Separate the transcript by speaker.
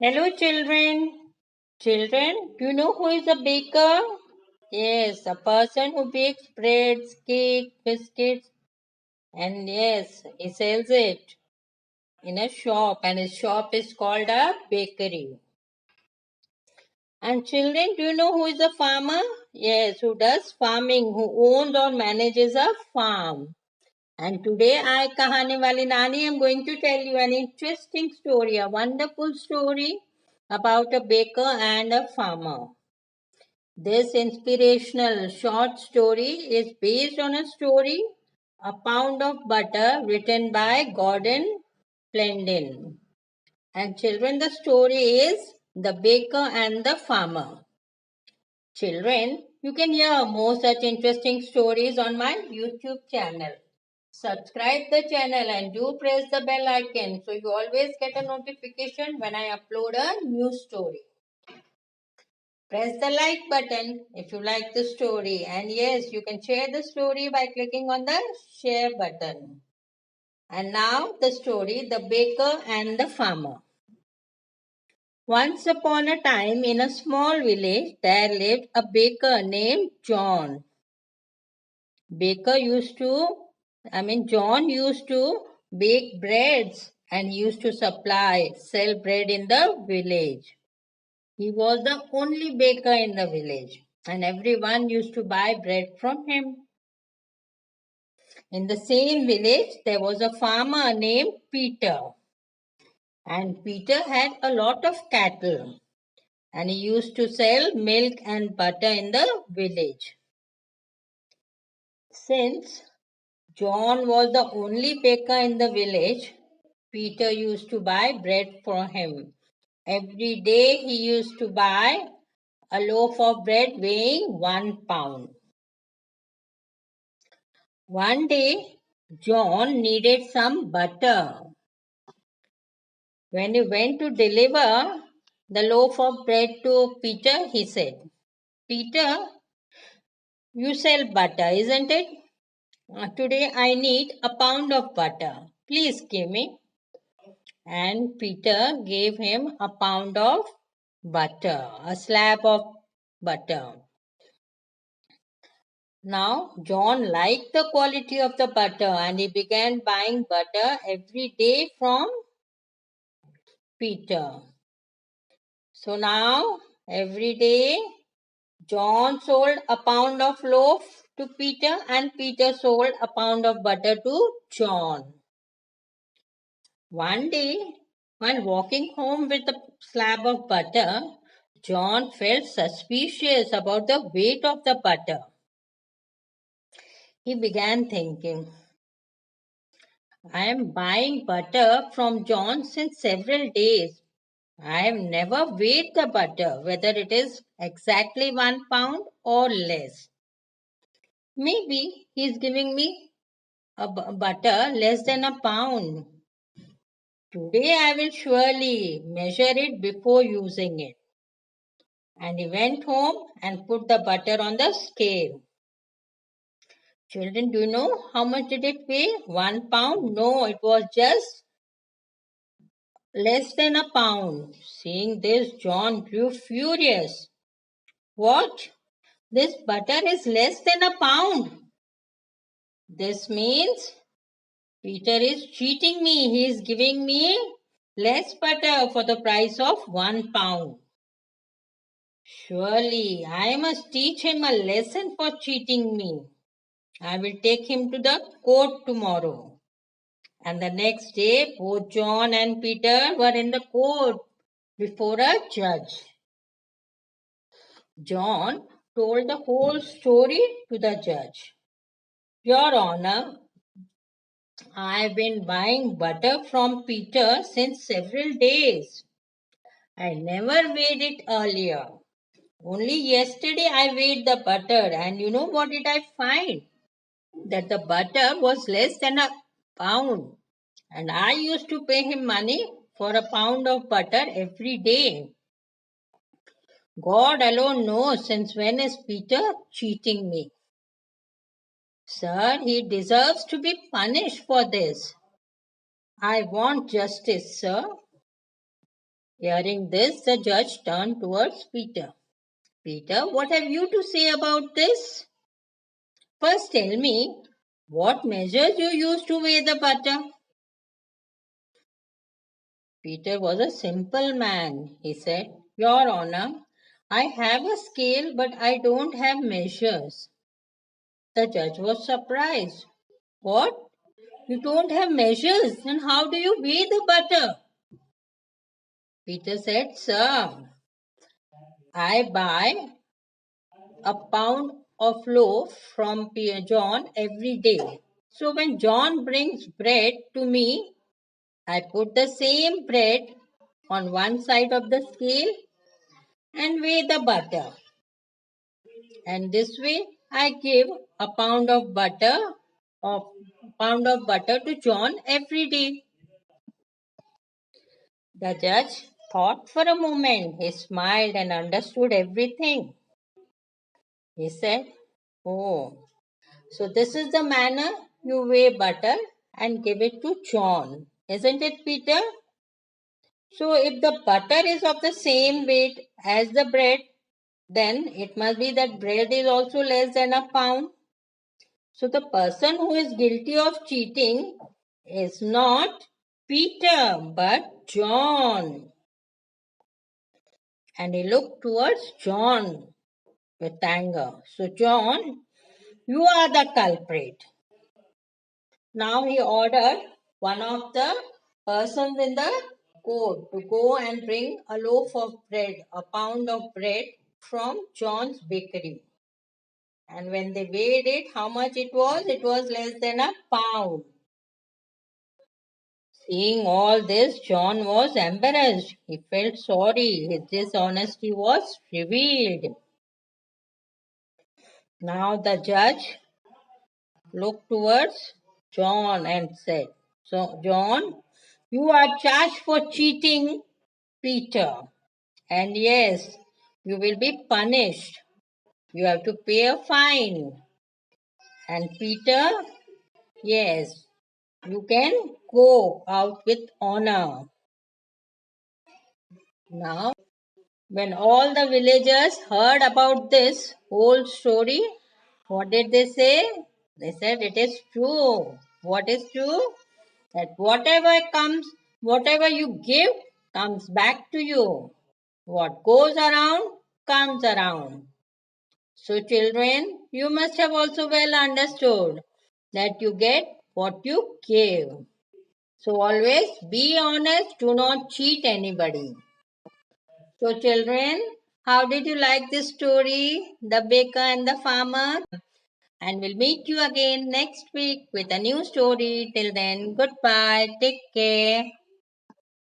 Speaker 1: Hello, children. Children, do you know who is a baker? Yes, a person who bakes breads, cake, biscuits, and yes, he sells it in a shop, and his shop is called a bakery. And children, do you know who is a farmer? Yes, who does farming, who owns or manages a farm. And today I, Kahani Wali Nani, am going to tell you an interesting story, a wonderful story about a baker and a farmer. This inspirational short story is based on a story, A Pound of Butter, written by Gordon Plendin. And children, the story is The Baker and the Farmer. Children, you can hear more such interesting stories on my YouTube channel. Subscribe the channel and do press the bell icon so you always get a notification when I upload a new story. Press the like button if you like the story, and yes, you can share the story by clicking on the share button. And now the story, The Baker and the Farmer. Once upon a time in a small village there lived a baker named John. John used to bake breads and used to sell bread in the village. He was the only baker in the village, and everyone used to buy bread from him. In the same village, there was a farmer named Peter, and Peter had a lot of cattle, and he used to sell milk and butter in the village. Since John was the only baker in the village, Peter used to buy bread for him. Every day he used to buy a loaf of bread weighing 1 pound. One day, John needed some butter. When he went to deliver the loaf of bread to Peter, he said, Peter, you sell butter, isn't it? Today I need a pound of butter. Please give me. And Peter gave him a pound of butter, a slab of butter. Now, John liked the quality of the butter and he began buying butter every day from Peter. So now, every day, John sold a pound of loaf to Peter and Peter sold a pound of butter to John. One day, while walking home with a slab of butter, John felt suspicious about the weight of the butter. He began thinking, I am buying butter from John since several days. I have never weighed the butter, whether it is exactly 1 pound or less. Maybe he is giving me a butter less than a pound. Today I will surely measure it before using it. And he went home and put the butter on the scale. Children, do you know how much did it weigh? 1 pound? No, it was just less than a pound. Seeing this, John grew furious. What? This butter is less than a pound. This means Peter is cheating me. He is giving me less butter for the price of 1 pound. Surely I must teach him a lesson for cheating me. I will take him to the court tomorrow. And the next day, both John and Peter were in the court before a judge. John told the whole story to the judge. Your Honor, I've been buying butter from Peter since several days. I never weighed it earlier. Only yesterday I weighed the butter, and you know what did I find? That the butter was less than a pound. And I used to pay him money for a pound of butter every day. God alone knows since when is Peter cheating me. Sir, he deserves to be punished for this. I want justice, sir. Hearing this, the judge turned towards Peter. Peter, what have you to say about this? First tell me, what measures you used to weigh the butter? Peter was a simple man. He said, Your Honor, I have a scale, but I don't have measures. The judge was surprised. What? You don't have measures? Then how do you weigh the butter? Peter said, Sir, I buy a pound of loaf from John every day. So when John brings bread to me, I put the same bread on one side of the scale and weigh the butter. And this way I give a pound of butter to John every day. The judge thought for a moment. He smiled and understood everything. He said, Oh, so this is the manner you weigh butter and give it to John. Isn't it, Peter? So if the butter is of the same weight as the bread, then it must be that bread is also less than a pound. So the person who is guilty of cheating is not Peter, but John. And he looked towards John with anger. So, John, you are the culprit. Now he ordered one of the persons in the court to go and bring a loaf of bread, a pound of bread from John's bakery. And when they weighed it, how much it was? It was less than a pound. Seeing all this, John was embarrassed. He felt sorry. His dishonesty was revealed. Now the judge looked towards John and said, So, John, you are charged for cheating Peter. And yes, you will be punished. You have to pay a fine. And Peter, yes, you can go out with honor. Now, when all the villagers heard about this whole story, what did they say? They said it is true. What is true? That whatever you give comes back to you. What goes around comes around. So, children, you must have also well understood that you get what you give. So, always be honest, do not cheat anybody. So, children, how did you like this story, The Baker and the Farmer? And we'll meet you again next week with a new story. Till then, goodbye. Take care.